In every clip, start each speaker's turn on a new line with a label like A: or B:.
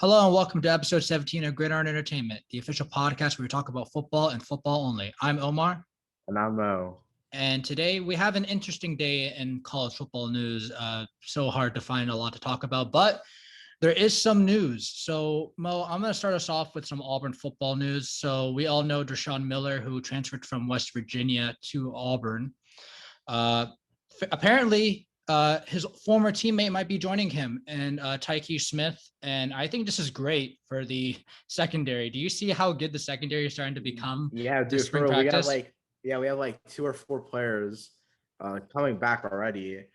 A: Hello and welcome to episode 17 of Gridiron Entertainment, the official podcast where we talk about football and football only. I'm Omar.
B: And I'm Mo.
A: And today we have an interesting day in college football news. So hard to find a lot to talk about, but there is some news. So Mo, I'm going to start us off with some Auburn football news. So we all know Dreshaun Miller, who transferred from West Virginia to Auburn. Apparently, his former teammate might be joining him and Tykee Smith. And I think this is great for the secondary. Do you see how good the secondary is starting to become?
B: Yeah, dude,
A: spring practice?
B: we have like 2 or 4 players coming back already.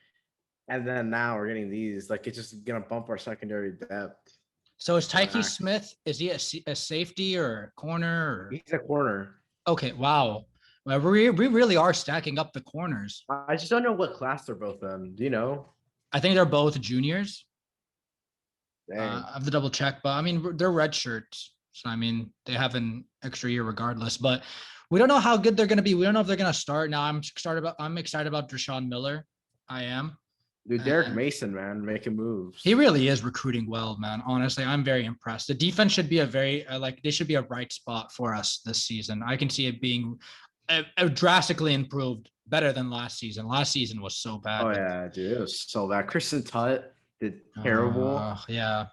B: And then now we're getting these. Like, it's just going to bump our secondary depth.
A: So is Tykee Smith, is he a safety or a corner? Or?
B: He's a corner.
A: Okay, wow. Well, we really are stacking up the corners.
B: I just don't know what class they're both in. Do you know?
A: I think they're both juniors.
B: I
A: have to double check, but I mean, they're red shirts. So, I mean, they have an extra year regardless, but we don't know how good they're going to be. We don't know if they're going to start. Now, I'm excited about Dreshaun Miller. I am.
B: Dude, Derek Mason, man, making moves.
A: He really is recruiting well, man. Honestly, I'm very impressed. The defense should be they should be a bright spot for us this season. I can see it being drastically improved, better than last season. Last season was so bad.
B: Oh, yeah, dude, it was so bad. Kristen Tutt did terrible.
A: Yeah.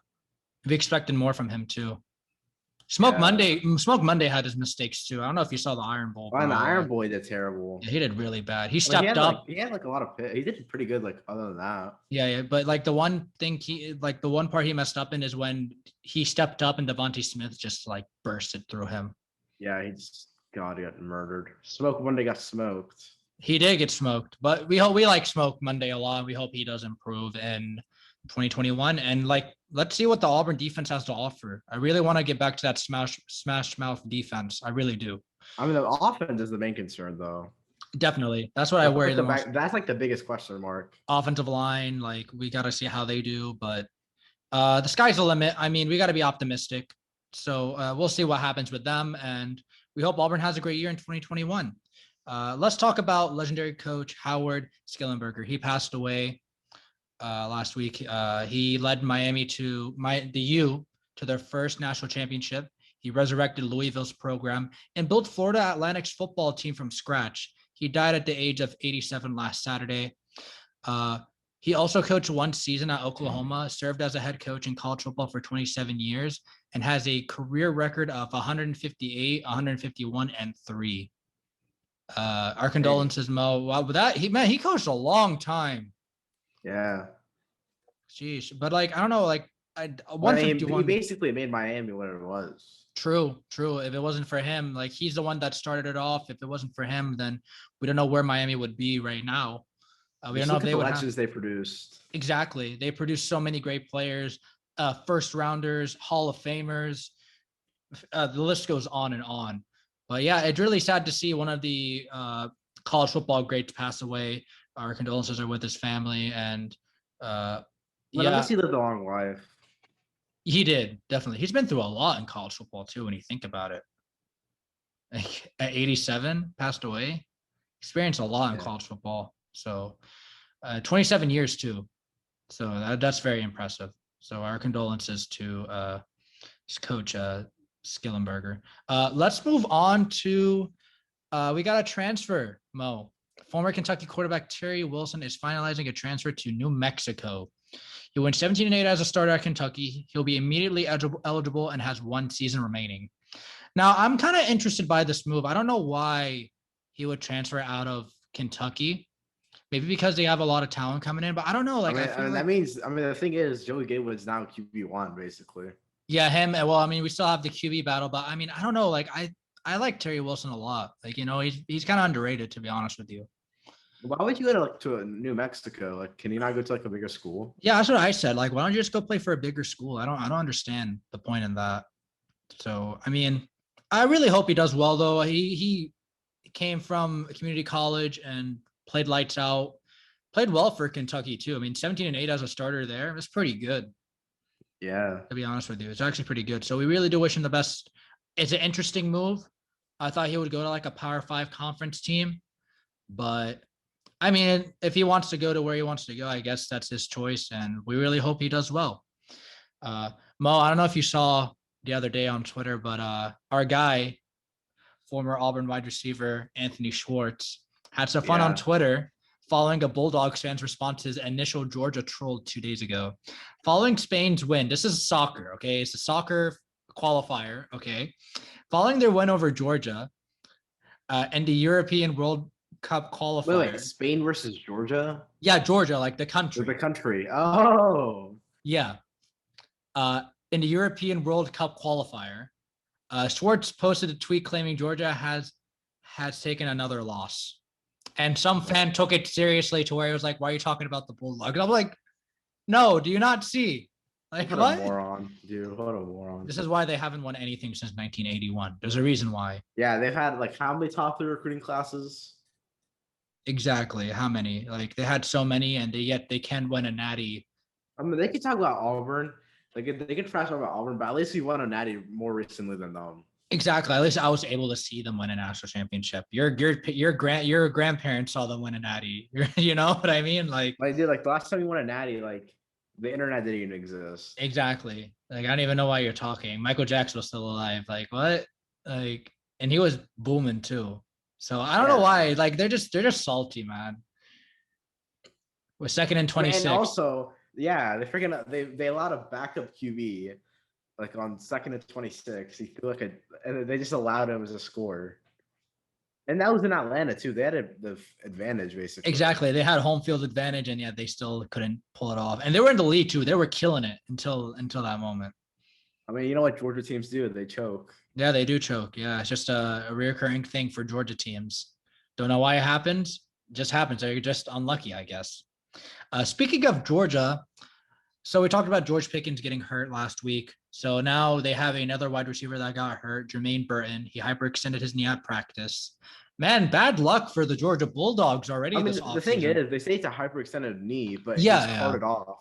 A: We expected more from him, too. Smoke Monday had his mistakes, too. I don't know if you saw the Iron Bowl.
B: And the Iron Boy did terrible.
A: Yeah, he did really bad. He stepped up.
B: He had a lot of – he did pretty good, other than that.
A: Yeah, but, the one thing the one part he messed up in is when he stepped up and Devontae Smith just, bursted through him.
B: Yeah, he got murdered. Smoke Monday got smoked.
A: He did get smoked, but we like Smoke Monday a lot. We hope he does improve in 2021. And let's see what the Auburn defense has to offer. I really want to get back to that smash mouth defense. I really do.
B: I mean, the offense is the main concern, though.
A: Definitely. That's what I worry the most.
B: That's the biggest question mark.
A: Offensive line, we got to see how they do, but the sky's the limit. I mean, we got to be optimistic. So we'll see what happens with them. And we hope Auburn has a great year in 2021. Let's talk about legendary coach Howard Schnellenberger. He passed away last week. He led Miami to the U to their first national championship. He resurrected Louisville's program and built Florida Atlantic's football team from scratch. He died at the age of 87 last Saturday. He also coached one season at Oklahoma, served as a head coach in college football for 27 years, and has a career record of 158, 151, and 3. Our condolences, Mo. Wow, but he coached a long time.
B: Yeah.
A: Jeez, but I don't know, 151.
B: He basically made Miami what it was.
A: True. If it wasn't for him, he's the one that started it off. If it wasn't for him, then we don't know where Miami would be right now. We don't know if they would have.
B: They produced.
A: Exactly, they produced so many great players, first rounders, Hall of Famers. The list goes on and on. But yeah, it's really sad to see one of the college football greats pass away. Our condolences are with his family, and
B: At least he lived a long life.
A: He did, definitely. He's been through a lot in college football too, when you think about it. At 87, passed away. Experienced a lot in college football. So 27 years too. So that's very impressive. So our condolences to Coach Schnellenberger. Let's move on to we got a transfer, Mo. Former Kentucky quarterback Terry Wilson is finalizing a transfer to New Mexico. He went 17-8 as a starter at Kentucky. He'll be immediately eligible and has 1 season remaining. Now, I'm kind of interested by this move. I don't know why he would transfer out of Kentucky. Maybe because they have a lot of talent coming in, but I don't know.
B: The thing is, Joey Gatewood's now QB1, basically.
A: Yeah, him. Well, I mean, we still have the QB battle, but I mean, I don't know. I like Terry Wilson a lot. He's kind of underrated, to be honest with you.
B: Why would you go to New Mexico? Can you not go to a bigger school?
A: Yeah, that's what I said. Why don't you just go play for a bigger school? I don't understand the point in that. So, I mean, I really hope he does well, though. He came from a community college and played lights out, played well for Kentucky too. I mean, 17-8 as a starter there, that's pretty good.
B: Yeah.
A: To be honest with you, it's actually pretty good. So we really do wish him the best. It's an interesting move. I thought he would go to a Power 5 conference team, but I mean, if he wants to go to where he wants to go, I guess that's his choice, and we really hope he does well. Mo, I don't know if you saw the other day on Twitter, but our guy, former Auburn wide receiver Anthony Schwartz, had some fun on
B: Yeah.
A: Twitter following a Bulldogs fan's response to his initial Georgia troll 2 days ago. Following Spain's win, this is soccer, okay? It's a soccer qualifier, okay? Following their win over Georgia in the European World Cup
B: Wait,
A: qualifier.
B: Spain versus Georgia?
A: Yeah, Georgia, like the
B: The
A: country.
B: country. Oh.
A: Yeah. In the European World Cup qualifier, Schwartz posted a tweet claiming Georgia has taken another loss. And some fan took it seriously to where he was like, "Why are you talking about the Bulldogs?" I'm like, "No, do you not see? Like
B: What a
A: what?
B: moron, dude. What a moron.
A: This is why they haven't won anything since 1981. There's a reason why.
B: Yeah, they've had like how many top 3 recruiting classes?
A: Exactly. How many? Like they had so many, and yet they can win a natty.
B: I mean, they could talk about Auburn. They could trash about Auburn, but at least we won a natty more recently than them.
A: Exactly. At least I was able to see them win a national championship. Your grandparents saw them win a natty. You know what I mean? Like
B: Dude, like the last time we won a natty, like the internet didn't even exist.
A: exactly. Like I don't even know why you're talking. Michael Jackson was still alive. Like what? Like and he was booming too. So I don't know why. Like they're just salty, man. We're second and 26.
B: And also, yeah, they allowed a backup QB like on 2nd and 26. He threw and they just allowed him as a scorer. And that was in Atlanta too. They had the advantage basically.
A: Exactly. They had home field advantage, and yet they still couldn't pull it off. And they were in the lead too. They were killing it until that moment.
B: I mean, you know what Georgia teams do? They choke.
A: Yeah, they do choke. Yeah, it's just a reoccurring thing for Georgia teams. Don't know why it happens. Just happens. They're just unlucky, I guess. Speaking of Georgia, so we talked about George Pickens getting hurt last week. So now they have another wide receiver that got hurt, Jermaine Burton. He hyperextended his knee at practice. Man, bad luck for the Georgia Bulldogs already.
B: I mean, the thing is, they say it's a hyperextended knee, but
A: yeah,
B: it's carted off.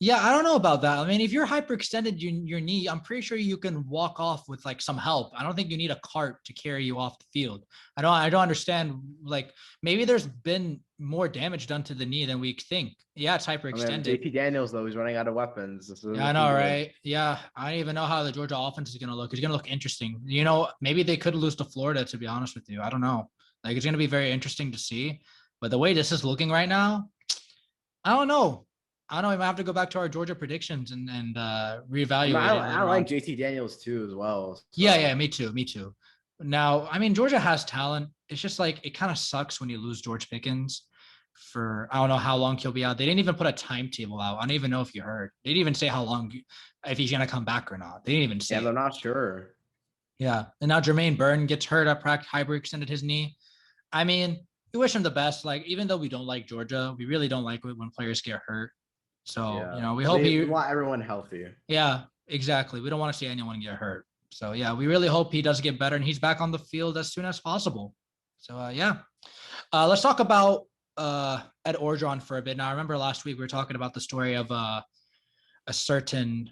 A: Yeah, I don't know about that. I mean, if you're hyperextended your knee, I'm pretty sure you can walk off with like some help. I don't think you need a cart to carry you off the field. I don't understand. Like maybe there's been more damage done to the knee than we think. Yeah, it's hyperextended.
B: I mean, JT Daniels though, he's running out of weapons.
A: Yeah, I know, right? Yeah, I don't even know how the Georgia offense is gonna look. It's gonna look interesting. You know, maybe they could lose to Florida. To be honest with you, I don't know. Like it's gonna be very interesting to see. But the way this is looking right now, I don't know. I don't know. I might have to go back to our Georgia predictions and reevaluate.
B: I like JT Daniels too as well. So.
A: Yeah, me too. Now, I mean, Georgia has talent. It's just like it kind of sucks when you lose George Pickens for I don't know how long he'll be out. They didn't even put a timetable out. I don't even know if you heard. They didn't even say how long if he's gonna come back or not. They didn't even say.
B: Yeah, they're not sure.
A: Yeah, and now Jermaine Burton gets hurt at practice. Hyperextended his knee. I mean, we wish him the best. Like even though we don't like Georgia, we really don't like it when players get hurt. So, yeah. We hope
B: we want everyone healthy.
A: Yeah, exactly. We don't want to see anyone get hurt. So, yeah, we really hope he does get better and he's back on the field as soon as possible. So, let's talk about Ed Orgeron for a bit. Now, I remember last week we were talking about the story of a certain,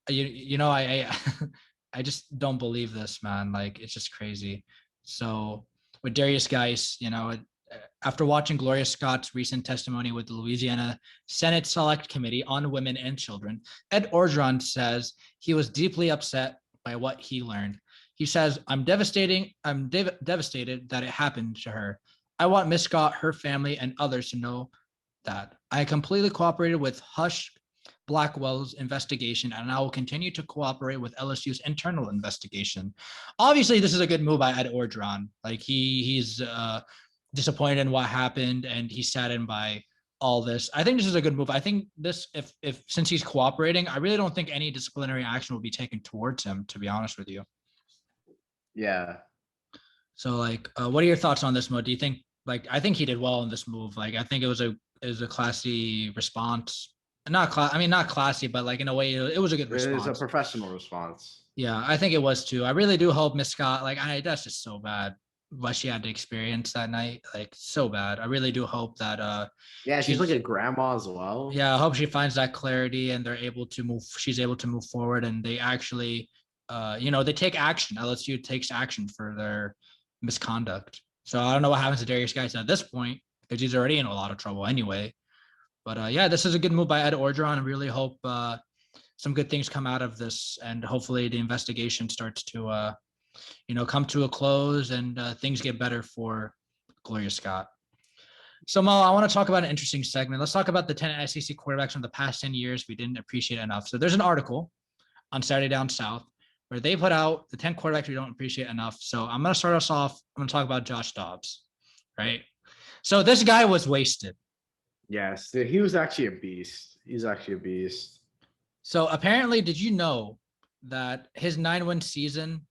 A: I just don't believe this, man. Like, it's just crazy. So, with Darius Guice, after watching Gloria Scott's recent testimony with the Louisiana Senate Select Committee on Women and Children, Ed Orgeron says he was deeply upset by what he learned. He says, I'm devastated that it happened to her. I want Miss Scott, her family, and others to know that I completely cooperated with Hush Blackwell's investigation, and I will continue to cooperate with LSU's internal investigation. Obviously, this is a good move by Ed Orgeron. Like he's disappointed in what happened and he's saddened by all this. I think this is a good move. I think this, if since he's cooperating, I really don't think any disciplinary action will be taken towards him, to be honest with you.
B: Yeah.
A: So what are your thoughts on this, Mo? Do you think I think he did well in this move? Like, I think it was a classy response. Not classy, but in a way, it was a good response.
B: It was a professional response.
A: Yeah, I think it was too. I really do hope Miss Scott, that's just so bad what she had to experience that night, so bad. I really do hope that
B: she's like a grandma as well.
A: Yeah, I hope she finds that clarity and she's able to move forward and they actually they take action. LSU takes action for their misconduct. So I don't know what happens to Darius Guice at this point because he's already in a lot of trouble anyway. But this is a good move by Ed Orgeron. I really hope some good things come out of this, and hopefully the investigation starts to, come to a close and things get better for Gloria Scott. So Mo, I want to talk about an interesting segment. Let's talk about the 10 SEC quarterbacks from the past 10 years we didn't appreciate enough. So there's an article on Saturday Down South where they put out the 10 quarterbacks we don't appreciate enough. So I'm going to start us off. I'm going to talk about Josh Dobbs, right? So this guy was wasted.
B: Yes, dude, he was actually a beast. He's actually a beast.
A: So apparently, did you know that his 9-win season,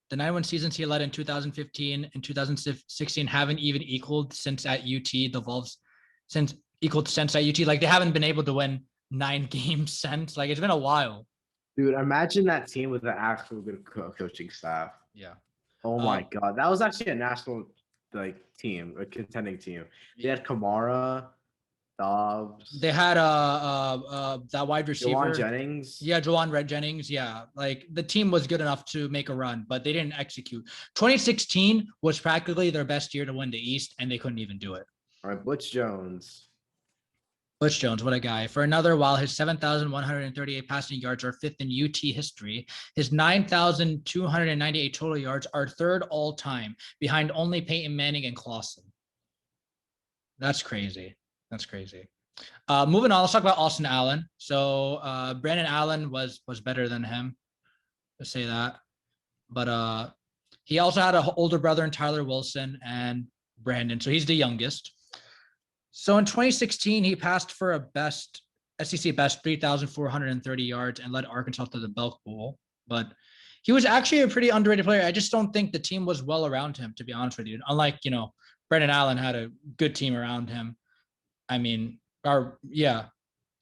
A: the 9-win seasons he led in 2015 and 2016 haven't even equaled since at UT, the Wolves since at UT. Like, they haven't been able to win 9 games since. Like, it's been a while.
B: Dude, imagine that team with an actual good coaching staff.
A: Yeah.
B: Oh my God, that was actually a national team, a contending team. They had Kamara, Dobbs.
A: They had that wide receiver,
B: Juwan Jennings.
A: Yeah, Juwan Jennings. Yeah, like the team was good enough to make a run, but they didn't execute. 2016 was practically their best year to win the East, and they couldn't even do it.
B: All right, Butch Jones.
A: Butch Jones, what a guy. For another, while his 7,138 passing yards are 5th in UT history, his 9,298 total yards are 3rd all time, behind only Peyton Manning and Clausen. That's crazy. That's crazy. Moving on, let's talk about Austin Allen. So Brandon Allen was better than him. Let's say that. But he also had an older brother in Tyler Wilson and Brandon. So he's the youngest. So in 2016, he passed for a SEC best 3,430 yards and led Arkansas to the Belk Bowl. But he was actually a pretty underrated player. I just don't think the team was well around him, to be honest with you. Unlike, Brandon Allen had a good team around him. I mean, he had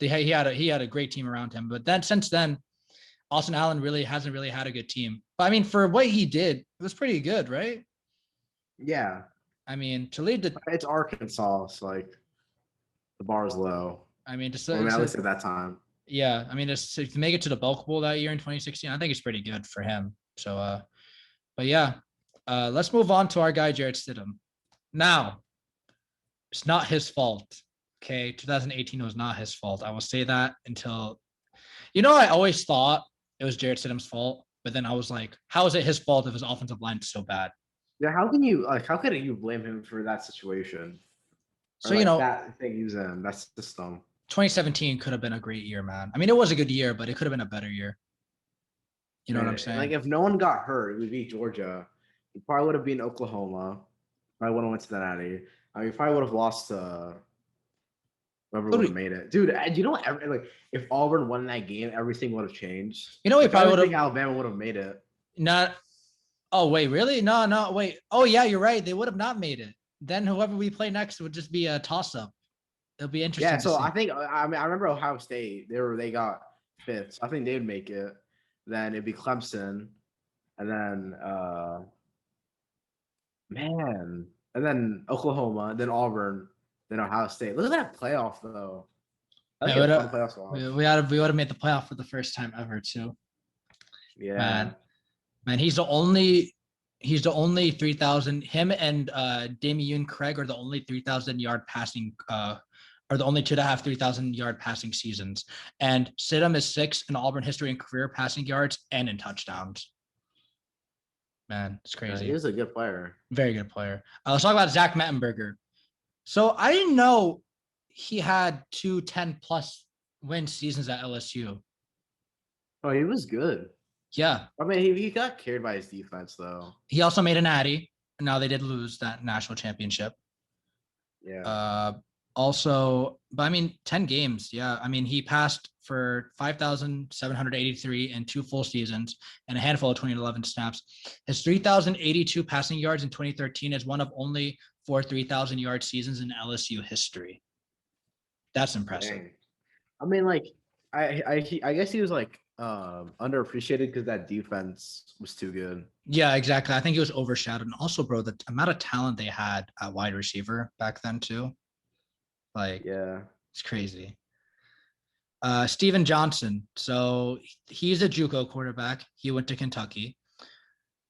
A: a great team around him. But then since then, Austin Allen hasn't really had a good team. But I mean, for what he did, it was pretty good, right?
B: Yeah.
A: I mean, to lead
B: it's Arkansas, so the bar is low.
A: I mean, at
B: least at that time.
A: Yeah, I mean, to make it to the Belk Bowl that year in 2016, I think it's pretty good for him. So, but yeah, let's move on to our guy Jarrett Stidham. Now, it's not his fault. Okay, 2018 was not his fault. I will say that until, I always thought it was Jarrett Stidham's fault, but then I was like, how is it his fault if his offensive line is so bad?
B: Yeah, how could you blame him for that situation?
A: So,
B: that thing he was in, that's system.
A: 2017 could have been a great year, man. I mean, it was a good year, but it could have been a better year. You know what I'm saying?
B: If no one got hurt, it would be Georgia. He probably would have been Oklahoma. Probably would have went to the Natty. I mean, probably would have lost to whoever would have made it. Dude, if Auburn won that game, everything would have changed.
A: He probably would have.
B: Alabama would have made it.
A: Oh, wait, really? No, wait. Oh, yeah, you're right. They would have not made it. Then whoever we play next would just be a toss-up. It'll be interesting.
B: Yeah, so I remember Ohio State. They got 5th. So I think they'd make it. Then it'd be Clemson, and then and then Oklahoma, then Auburn, then Ohio State. Look at that playoff though.
A: We would have made the playoff for the first time ever too.
B: Yeah,
A: man, he's the only 3,000. Him and Damian Craig are the only 3,000 yard passing. Are the only 2.5 3,000 yard passing seasons, and Stidham is 6th in Auburn history in career passing yards and in touchdowns. Man, it's crazy.
B: He is a good player.
A: Very good player. Let's talk about Zach Mettenberger. So I didn't know he had 2 10+ win seasons at LSU.
B: Oh, he was good.
A: Yeah.
B: I mean, he got carried by his defense, though.
A: He also made a natty. Now they did lose that national championship.
B: Yeah.
A: Also, but I mean, 10 games. Yeah. I mean, he passed for 5,783 in 2 full seasons and a handful of 2011 snaps. His 3,082 passing yards in 2013 is one of only 4 3,000 yard seasons in LSU history. That's impressive.
B: Dang. I mean, I guess he was underappreciated because that defense was too good.
A: Yeah, exactly. I think he was overshadowed. And also, bro, the amount of talent they had at wide receiver back then too.
B: Yeah,
A: it's crazy. Steven Johnson. So he's a JUCO quarterback. He went to Kentucky.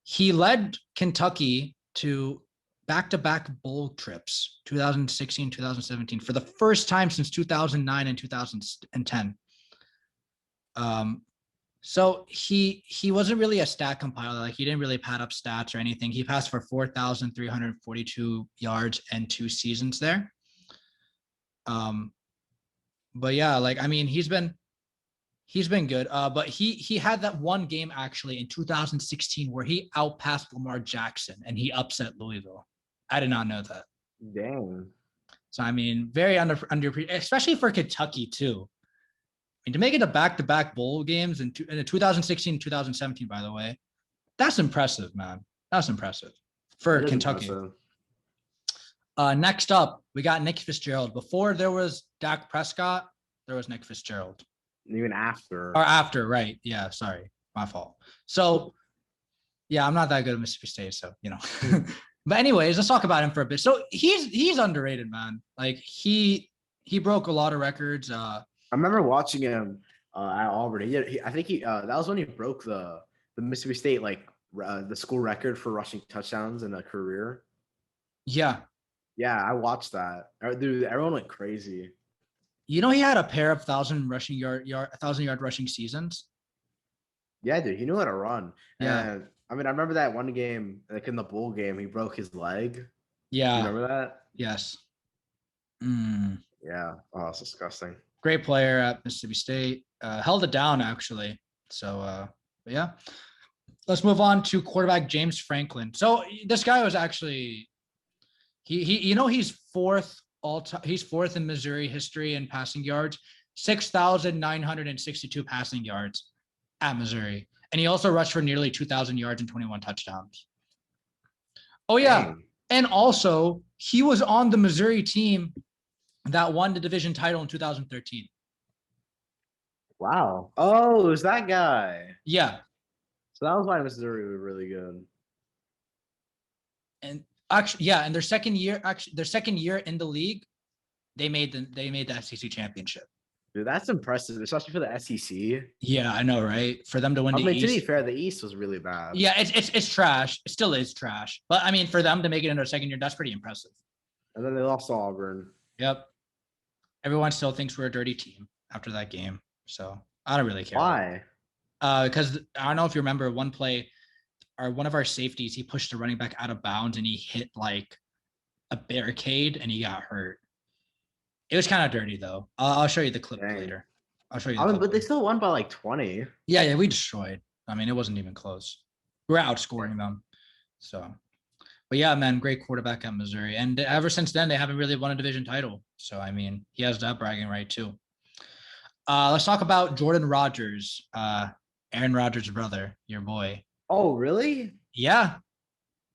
A: He led Kentucky to back-to-back bowl trips, 2016, 2017, for the first time since 2009 and 2010. So he wasn't really a stat compiler. Like he didn't really pad up stats or anything. He passed for 4,342 yards and 2 seasons there. But yeah, like I mean, he's been good. But he had that one game actually in 2016 where he outpassed Lamar Jackson and he upset Louisville. I did not know that.
B: Dang.
A: So I mean, very under especially for Kentucky too. I mean, to make it a back-to-back bowl games in 2016, 2017, by the way, that's impressive, man. That's impressive for Kentucky.
B: Impressive.
A: Next up, we got Nick Fitzgerald. Before there was Dak Prescott, there was Nick Fitzgerald.
B: Even after.
A: Or after, right? Yeah, sorry, my fault. So, yeah, I'm not that good at Mississippi State, so you know. But anyways, let's talk about him for a bit. So he's underrated, man. Like he broke a lot of records.
B: I remember watching him at Auburn. I think that was when he broke the Mississippi State the school record for rushing touchdowns in a career.
A: Yeah.
B: Yeah, I watched that. Dude, everyone went crazy.
A: You know, he had a pair of 1,000-yard rushing seasons.
B: Yeah, dude, he knew how to run.
A: Yeah.
B: And I mean, I remember that one game, like in the bowl game, he broke his leg.
A: Yeah.
B: You remember that?
A: Yes.
B: Yeah. Oh, it's disgusting.
A: Great player at Mississippi State. Held it down, actually. So, but yeah. Let's move on to quarterback James Franklin. So this guy was actually he's fourth he's fourth in Missouri history in passing yards, 6,962 passing yards at Missouri. And he also rushed for nearly 2,000 yards and 21 touchdowns. Oh, yeah.
B: Dang.
A: And also, he was on the Missouri team that won the division title in 2013.
B: Wow. Oh, it was that guy.
A: Yeah.
B: So that was why Missouri was really good.
A: And actually, yeah, and their second year in the league, they made the SEC championship.
B: Dude, that's impressive, especially for the SEC.
A: Yeah, I know, right? For them to win the East.
B: To be fair, the East was really bad.
A: Yeah, it's trash. It still is trash. But I mean, for them to make it in their second year, that's pretty impressive.
B: And then they lost to Auburn.
A: Yep. Everyone still thinks we're a dirty team after that game. So I don't really care.
B: Why?
A: Because I don't know if you remember one play, one of our safeties, he pushed the running back out of bounds and he hit like a barricade and he got hurt. It was kind of dirty though. I'll show you the clip later. I'll show you.
B: But they still won by like 20.
A: Yeah, we destroyed. I mean, it wasn't even close. We're outscoring them. So, but yeah, man, great quarterback at Missouri. And ever since then, they haven't really won a division title. So, I mean, he has that bragging right too. Let's talk about Jordan Rodgers, Aaron Rodgers' brother, your boy.
B: Oh, really?
A: Yeah.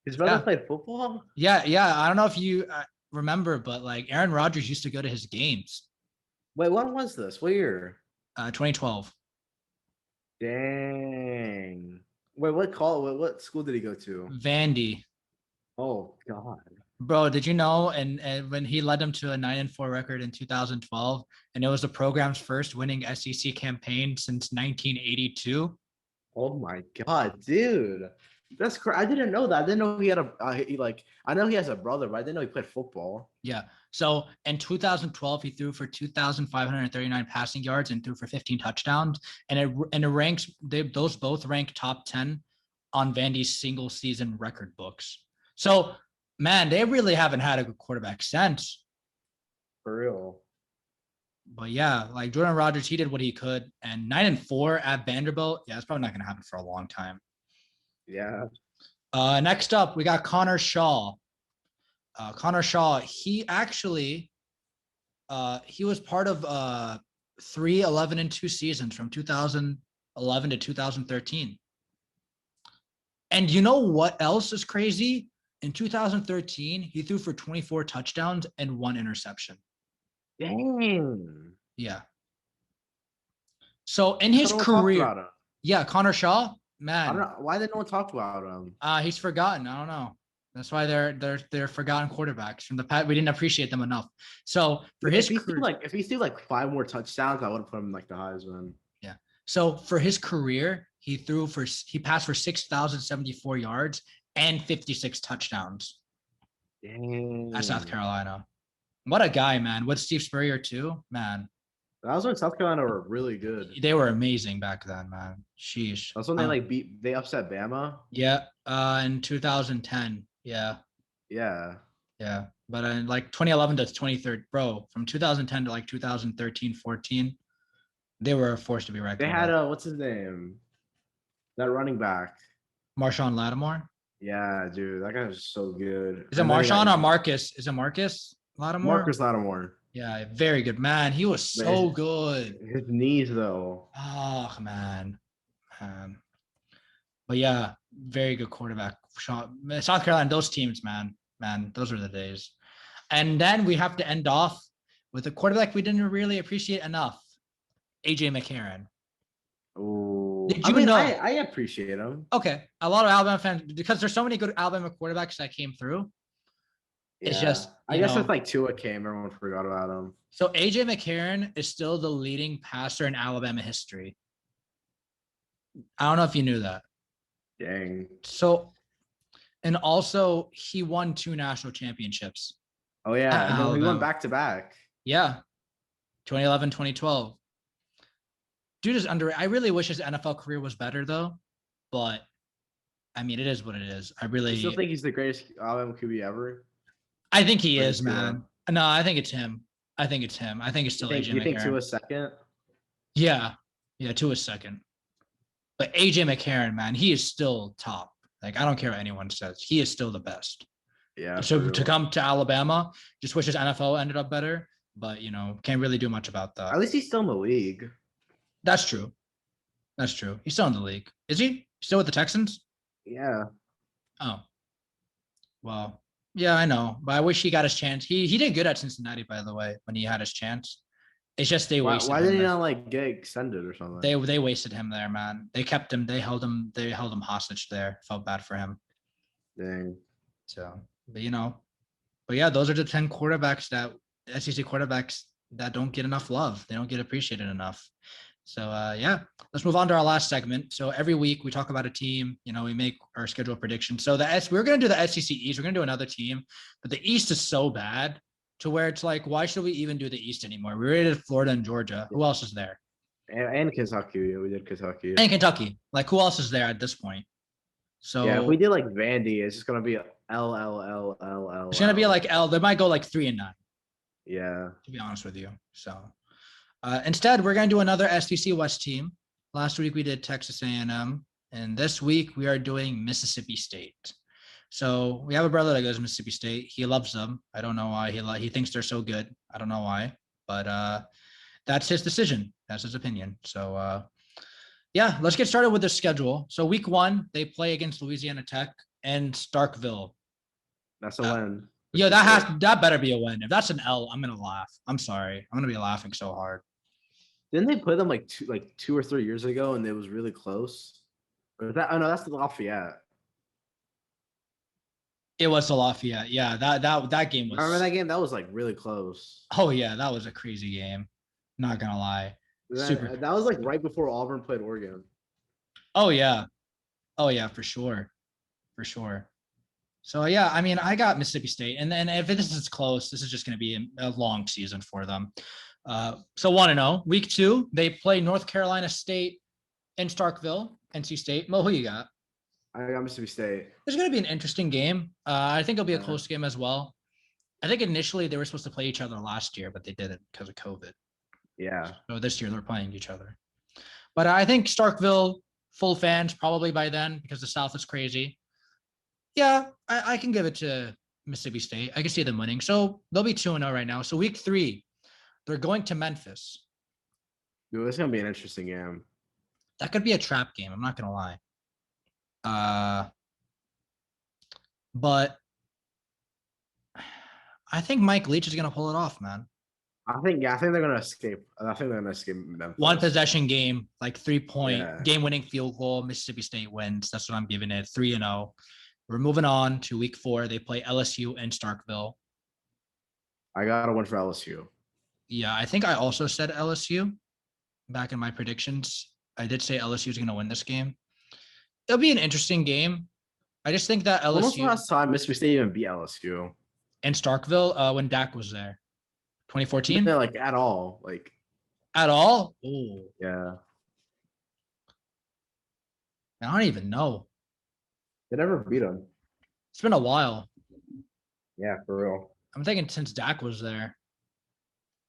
B: His brother played football?
A: Yeah. I don't know if you remember, but like Aaron Rodgers used to go to his games.
B: Wait, when was this? What year?
A: 2012.
B: Dang. Wait, what school did he go to?
A: Vandy.
B: Oh, God.
A: Bro, did you know? And when he led them to a 9-4 record in 2012, and it was the program's first winning SEC campaign since 1982.
B: Oh my God, dude. That's crazy. I didn't know that. I didn't know he had I know he has a brother, but I didn't know he played football.
A: Yeah. So in 2012, he threw for 2,539 passing yards and threw for 15 touchdowns. And it ranks, those both rank top 10 on Vandy's single season record books. So, man, they really haven't had a good quarterback since.
B: For real.
A: But yeah, like Jordan Rodgers, he did what he could. And 9-4 at Vanderbilt, yeah, it's probably not going to happen for a long time.
B: Yeah.
A: Next up, we got Connor Shaw. Connor Shaw, he actually, he was part of 3 11-2 seasons from 2011 to 2013. And you know what else is crazy? In 2013, he threw for 24 touchdowns and 1 interception.
B: Dang.
A: Yeah. So in his career, yeah, Connor Shaw, man.
B: I don't know why did no one talk about him.
A: He's forgotten. I don't know. That's why they're forgotten quarterbacks from the past. We didn't appreciate them enough. So for his career,
B: if he threw like 5 more touchdowns, I would have put him like the Heisman.
A: Yeah. So for his career, he passed for 6,074 yards and 56 touchdowns.
B: Dang.
A: At South Carolina. What a guy, man. With Steve Spurrier too, man.
B: That was when South Carolina were really good.
A: They were amazing back then, man. Sheesh.
B: That's when they upset Bama.
A: Yeah. In 2010. Yeah.
B: Yeah.
A: Yeah. But in like 2011 to 2013, bro, from 2010 to like 2013, 14, they were a force to be
B: They
A: reckoned
B: had
A: with.
B: what's his name? That running back.
A: Marshawn Lattimore.
B: Yeah, dude, that guy was so good.
A: Is it
B: And then he got
A: Marshawn or
B: injured.
A: Marcus? Is it Marcus Lattimore?
B: Marcus Lattimore.
A: Yeah, very good. Man, he was
B: But
A: so good.
B: his knees though.
A: Oh, man. But yeah, very good quarterback. South Carolina, those teams, man, those were the days. And then we have to end off with a quarterback we didn't really appreciate enough, AJ McCarron.
B: Oh,
A: Did you know?
B: I appreciate him.
A: Okay, a lot of Alabama fans, because there's so many good Alabama quarterbacks that came through. It's just,
B: I guess if like Tua came, everyone forgot about him.
A: So AJ McCarron is still the leading passer in Alabama history. I don't know if you knew that.
B: Dang.
A: So, and also he won 2 national championships.
B: Oh yeah, and then we went back to back.
A: Yeah, 2011, 2012. Dude is underrated. I really wish his NFL career was better though, but I mean, it is what it is. I
B: still think he's the greatest Alabama QB ever.
A: I think he is, man. No, I think it's him. I think it's still AJ McCarron.
B: You think Tua's second?
A: Yeah, Tua's second. But AJ McCarron, man, he is still top. Like, I don't care what anyone says. He is still the best.
B: Yeah.
A: So to come to Alabama, just wish his NFL ended up better, but can't really do much about that.
B: At least he's still in the league.
A: That's true. He's still in the league. Is he still with the Texans?
B: Yeah.
A: Oh. Well, yeah, I know. But I wish he got his chance. He did good at Cincinnati, by the way, when he had his chance. It's just they wasted.
B: Why did he not like get extended or something?
A: They wasted him there, man. They kept him. They held him hostage there. Felt bad for him.
B: Dang.
A: So, but yeah, those are the 10 quarterbacks that SEC quarterbacks that don't get enough love. They don't get appreciated enough. So yeah, let's move on to our last segment. So every week we talk about a team. We make our schedule predictions. So we're gonna do the SEC East. We're gonna do another team, but the East is so bad to where it's like, why should we even do the East anymore? We already did Florida and Georgia. Who else is there?
B: And Kentucky. We did Kentucky.
A: And Kentucky. Like, who else is there at this point? So
B: yeah, if we did like Vandy, it's just gonna be L.
A: It's gonna be like L. They might go like 3-9.
B: Yeah.
A: To be honest with you. So instead, we're gonna do another SEC West team. Last week we did Texas A&M, and this week we are doing Mississippi State. So we have a brother that goes to Mississippi State. He loves them. I don't know why. He thinks they're so good. I don't know why, but that's his decision. That's his opinion. So yeah, let's get started with the schedule. So week 1, they play against Louisiana Tech and Starkville.
B: That's a win.
A: Yeah, that better be a win. If that's an L, I'm gonna laugh. I'm sorry. I'm gonna be laughing so hard.
B: Didn't they play them like 2 or 3 years ago, and it was really close? Or that? Oh no, that's the Lafayette.
A: It was the Lafayette. Yeah, that game was.
B: I remember that game. That was like really close.
A: Oh yeah, that was a crazy game. Not gonna lie.
B: That was like right before Auburn played Oregon.
A: Oh yeah, for sure. So yeah, I mean, I got Mississippi State, and then if this is close, this is just gonna be a long season for them. So 1-0. Week 2, they play North Carolina State in Starkville, NC State. Mo, who you got?
B: I got Mississippi State.
A: It's going to be an interesting game. I think it'll be a close game as well. I think initially they were supposed to play each other last year, but they didn't because of COVID.
B: Yeah.
A: So this year they're playing each other. But I think Starkville, full fans probably by then because the South is crazy. Yeah, I can give it to Mississippi State. I can see them winning. So they'll be 2-0 right now. So week 3, they're going to Memphis.
B: Dude, it's going to be an interesting game.
A: That could be a trap game. I'm not going to lie. But I think Mike Leach is gonna pull it off, man.
B: I think they're gonna escape. I think they're gonna escape Memphis.
A: 1 possession game, like 3-point game-winning field goal. Mississippi State wins. That's what I'm giving it. 3-0. We're moving on to week 4. They play LSU in Starkville.
B: I got a win for LSU.
A: Yeah, I think I also said LSU back in my predictions. I did say LSU is gonna win this game. It'll be an interesting game. I just think that LSU.
B: When was the last time Mississippi State even beat LSU?
A: In Starkville, when Dak was there. 2014?
B: Like at all. Like
A: At all? Oh,
B: Yeah,
A: I don't even know.
B: they never beat them.
A: It's been a while.
B: Yeah, for real.
A: I'm thinking since Dak was there,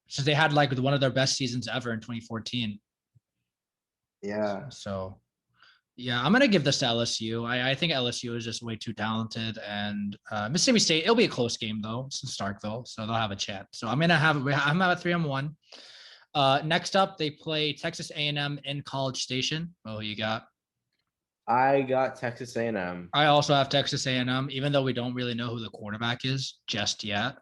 A: since they had like one of their best seasons ever in 2014.
B: Yeah,
A: So yeah, I'm gonna give this to LSU. I think LSU is just way too talented, and Mississippi State. It'll be a close game though. It's in Starkville, so they'll have a chance. So I'm at 3-1. Next up, they play Texas A&M in College Station. Oh, you got?
B: I got Texas A&M.
A: I also have Texas A&M, even though we don't really know who the quarterback is just yet.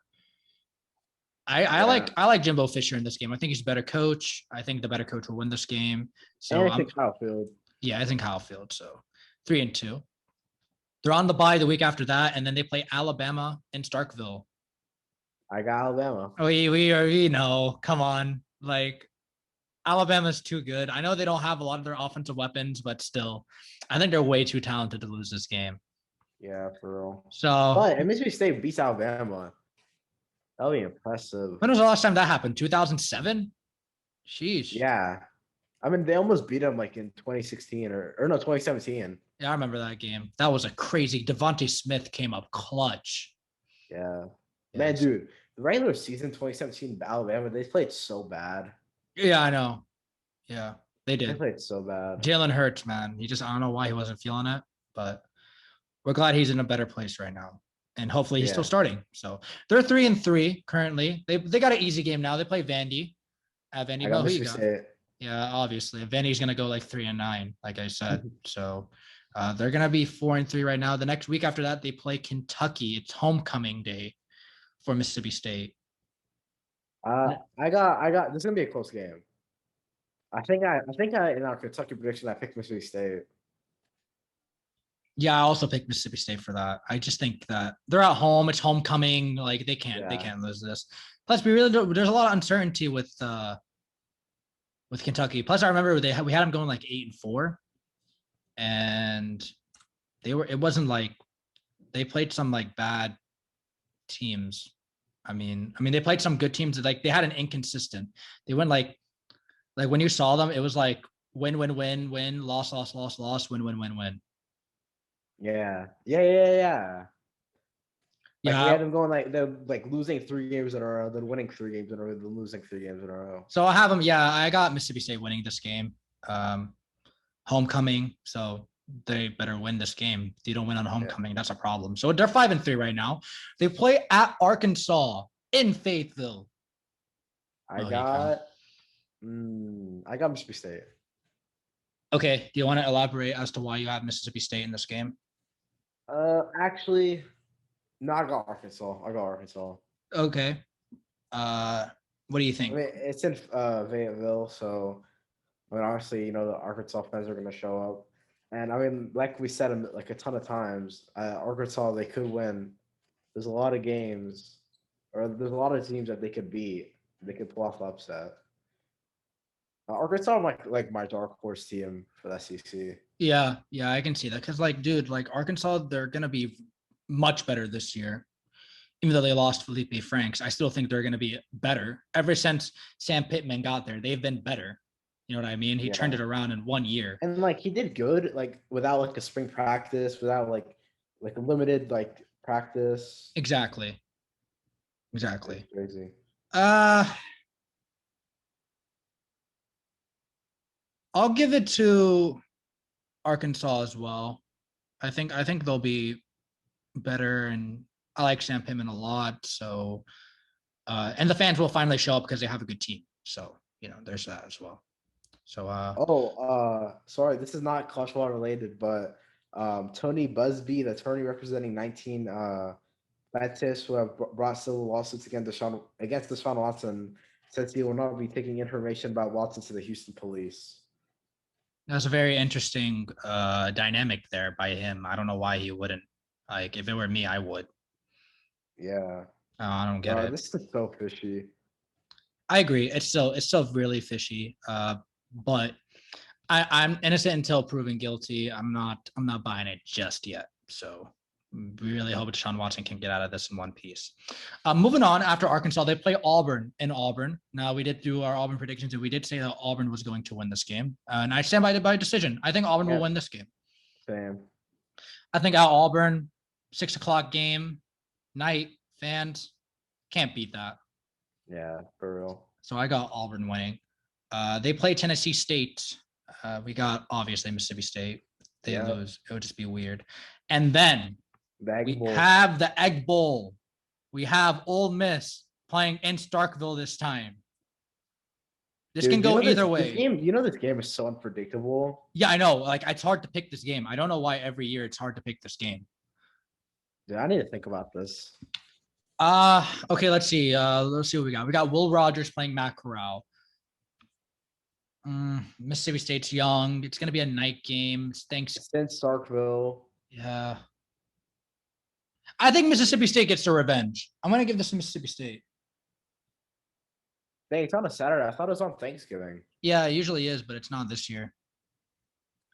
A: I like Jimbo Fisher in this game. I think he's a better coach. I think the better coach will win this game. So
B: And I think Kyle Field.
A: yeah, I think Kyle Field. So 3-2. They're on the bye the week after that, and then they play Alabama in Starkville.
B: I got Alabama.
A: We know. Come on, like Alabama's too good. I know they don't have a lot of their offensive weapons, but still, I think they're way too talented to lose this game.
B: Yeah, for real.
A: So,
B: But Mississippi State beats Alabama. That'll be impressive.
A: when was the last time that happened? 2007? Sheesh.
B: Yeah. I mean, they almost beat them like in 2016 or no, 2017.
A: Yeah, I remember that game. That was a crazy. Devontae Smith came up clutch.
B: Yeah. Man,
A: Yes.
B: dude, the regular season 2017 Alabama, they played so bad.
A: Yeah, I know. Yeah, they
B: They
A: did.
B: played so bad.
A: Jalen Hurts, man. I don't know why he wasn't feeling it, but we're glad he's in a better place right now. And hopefully he's still
B: Yeah.
A: starting. So they're 3-3 currently. They got an easy game now. They play Vandy. Vandy,
B: I got
A: who you
B: Mississippi
A: got?
B: State.
A: Yeah, obviously. Vandy's gonna go like 3-9, like I said. So they're gonna be 4-3 right now. The next week after that, they play Kentucky. It's homecoming day for Mississippi State.
B: I got this is gonna be a close game. I think in our Kentucky prediction I picked Mississippi State.
A: Yeah, I also picked Mississippi State for that. I just think that they're at home. It's homecoming. Like they can't lose this. Plus, there's a lot of uncertainty with Kentucky. Plus, I remember we had them going like 8-4, and it wasn't like they played some like bad teams. I mean they played some good teams that like they had an inconsistent. They went like when you saw them, it was like win, loss, win, win.
B: Yeah.
A: Yeah.
B: We had them going like they're like losing 3 games in a row, then winning 3 games in a row, then losing 3 games in a row.
A: So I have them. Yeah, I got Mississippi State winning this game. Homecoming, so they better win this game. If you don't win on homecoming, that's a problem. So they're 5-3 right now. They play at Arkansas in Fayetteville.
B: I got Mississippi State.
A: Okay, do you want to elaborate as to why you have Mississippi State in this game?
B: Actually, no, I got Arkansas.
A: Okay. What do you think?
B: I mean, it's in Fayetteville, so I mean, obviously, the Arkansas fans are going to show up, and I mean, like we said like a ton of times, Arkansas they could win. There's a lot of games, or there's a lot of teams that they could beat. They could pull off the upset. Arkansas like my dark horse team for the SEC.
A: Yeah, I can see that because, like, dude, like Arkansas, they're gonna be much better this year. Even though they lost Felipe Franks, I still think they're gonna be better. Ever since Sam Pittman got there, they've been better. You know what I mean? He turned it around in 1 year.
B: And like he did good, like without like a spring practice, without like a limited like practice.
A: Exactly.
B: That's crazy.
A: I'll give it to Arkansas as well. I think they'll be better, and I like Sam Pittman a lot. So, and the fans will finally show up because they have a good team. So, there's that as well. So,
B: sorry, this is not college football related, but Tony Busby, the attorney representing 19 Baptists who have brought civil lawsuits against Deshaun Watson, says he will not be taking information about Watson to the Houston police.
A: that's a very interesting dynamic there by him. I don't know why he wouldn't. Like, if it were me, I would.
B: Yeah.
A: I don't get it.
B: This is so fishy.
A: I agree. It's still really fishy. But I'm innocent until proven guilty. I'm not buying it just yet. So Really hope Deshaun Watson can get out of this in one piece. Moving on, after Arkansas, they play Auburn in Auburn. Now, we did do our Auburn predictions, and we did say that Auburn was going to win this game. And I stand by decision. I think Auburn will win this game.
B: Same.
A: I think out Auburn, 6 o'clock game, night, fans, can't beat that.
B: Yeah, for real.
A: So I got Auburn winning. They play Tennessee State. We got, obviously, Mississippi State. They lose. It would just be weird. And then we have the Egg Bowl. We have Ole Miss playing in Starkville this time. This can go either way.
B: This game is so unpredictable.
A: Yeah, I know. Like, it's hard to pick this game. I don't know why every year it's hard to pick this game.
B: Dude, I need to think about this.
A: Okay, let's see. Let's see what we got. We got Will Rogers playing Matt Corral. Mississippi State's young. It's gonna be a night game.
B: It's in Starkville.
A: Yeah. I think Mississippi State gets their revenge. I'm gonna give this to Mississippi State.
B: Dang, it's on a Saturday. I thought it was on Thanksgiving.
A: Yeah, it usually is, but it's not this year.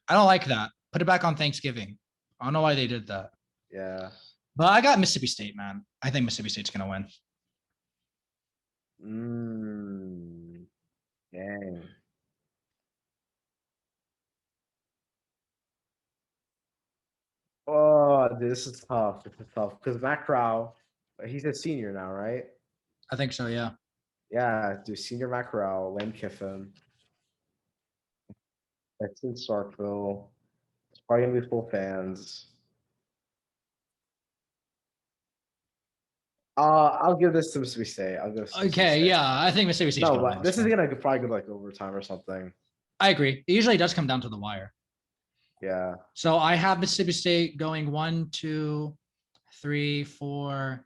A: I don't like that. Put it back on Thanksgiving. I don't know why they did that.
B: Yeah.
A: But I got Mississippi State, man. I think Mississippi State's gonna win.
B: Dang. Oh, dude, this is tough. This is tough because Matt Corral, he's a senior now, right?
A: I think so, yeah.
B: Yeah, dude, senior Matt Corral, Lane Kiffin. That's in Starkville. It's probably gonna be full fans. I'll give this to Mississippi State.
A: Okay, yeah, I think Mississippi State's
B: no, but this is gonna probably go like overtime or something.
A: I agree. It usually does come down to the wire.
B: Yeah.
A: So I have Mississippi State going 1, 2, 3, 4,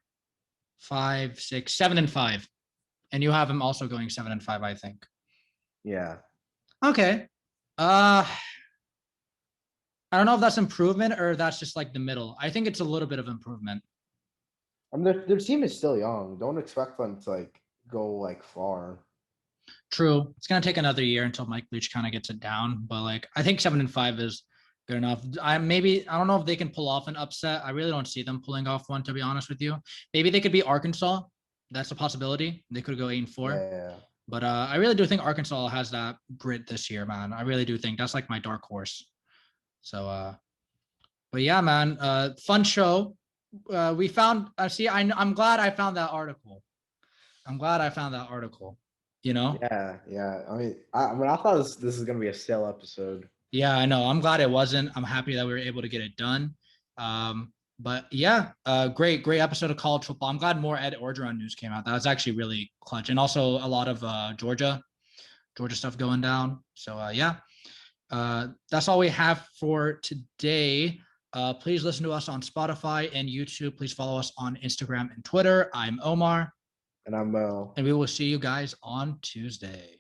A: 5, 6, 7, and 5. And you have them also going 7 and 5, I think.
B: Yeah.
A: Okay. I don't know if that's improvement or that's just like the middle. I think it's a little bit of improvement.
B: I mean, their team is still young. Don't expect them to like go like far.
A: True. It's gonna take another year until Mike Leach kind of gets it down, but like I think 7 and 5 is good enough. I don't know if they can pull off an upset. I really don't see them pulling off one, to be honest with you. Maybe they could beat Arkansas. That's a possibility. They could go 8 and 4.
B: Yeah.
A: But I really do think Arkansas has that grit this year, man. I really do think that's like my dark horse. So, but yeah, man, fun show. We found. I'm glad I found that article. You know.
B: Yeah. I mean, I thought this is gonna be a stale episode.
A: Yeah, I know. I'm glad it wasn't. I'm happy that we were able to get it done. But yeah, great episode of college football. I'm glad more Ed Orgeron news came out. That was actually really clutch, and also a lot of Georgia stuff going down. So yeah, that's all we have for today. Please listen to us on Spotify and YouTube. Please follow us on Instagram and Twitter. I'm Omar.
B: And I'm Mo.
A: And we will see you guys on Tuesday.